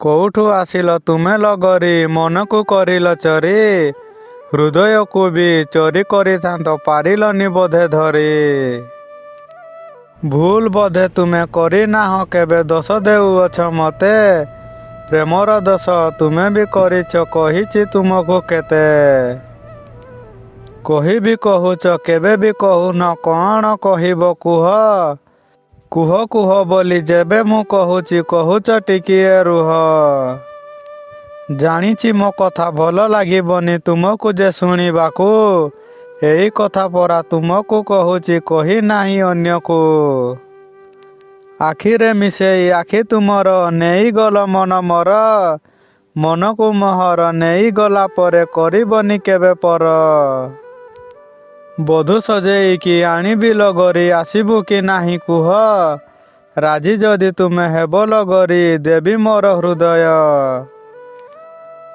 କୋଉଠୁ ଆସିଲ ତୁମେ লগରି ମନକୁ କରିଲ ଚୋରି ହୃଦୟକୁ ବି ଚୋରି କରିଥାନ୍ତ ପାରିଲନି ବୋଧେ ଧରି। ଭୁଲ ବୋଧେ ତୁମେ କରିନାହଁ କେବେ ଦୋଷ ଦେଉଅଛ ମତେ ପ୍ରେମର ଦୋଷ ତୁମେ ବି କରିଛ କହିଛି ତୁମକୁ କେତେ। କହିବି କହୁଛ କେବେ ବି କହୁନ କ'ଣ କହିବ କୁହ କୁହ କୁହ ବୋଲି ଯେବେ ମୁଁ କହୁଛି କହୁଛ ଟିକିଏ ରୁହ। ଜାଣିଛି ମୋ କଥା ଭଲ ଲାଗିବନି ତୁମକୁ ଯେ ଶୁଣିବାକୁ ଏଇ କଥା ପରା ତୁମକୁ କହୁଛି କହି ନାହିଁ ଅନ୍ୟକୁ। ଆଖିରେ ମିଶେଇ ଆଖି ତୁମର ନେଇଗଲ ମନ ମୋର ମନକୁ ମୋହର ନେଇଗଲା ପରେ କରିବନି କେବେ ପର। ବଧୂ ସଜେଇକି ଆଣିବି লগରି ଆସିବୁ କି ନାହିଁ କୁହ ରାଜି ଯଦି ତୁମେ ହେବ লগରି ଦେବି ମୋର ହୃଦୟ।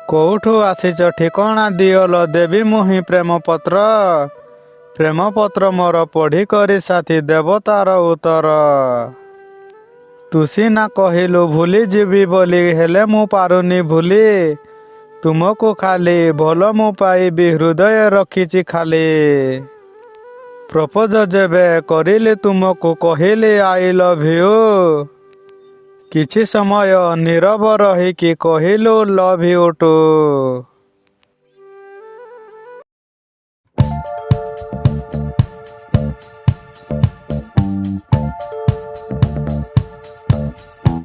କୋଉଠୁ ଆସିଛ ଠିକଣା ଦିଅଲ ଦେବି ମୁହିଁ ପ୍ରେମପତ୍ର ପ୍ରେମପତ୍ର ମୋର ପଢ଼ି କରି ସାଥି ଦେବ ତାର ଉତ୍ତର। ତୁ ସିନା କହିଲୁ ଭୁଲି ଯିବି ବୋଲି ହେଲେ ମୁଁ ପାରୁନି ଭୁଲି ତୁମକୁ ଖାଲି ଭଲ ମୁଁ ପାଇବି ହୃଦୟ ରଖିଛି ଖାଲି। ପ୍ରପୋଜ ଯେବେ କରିଲି ତୁମକୁ କହିଲି ଆଇ ଲଭ୍ ୟୁ କିଛି ସମୟ ନୀରବ ରହିକି କହିଲୁ ଲଭ୍ ୟୁ ଟୁ।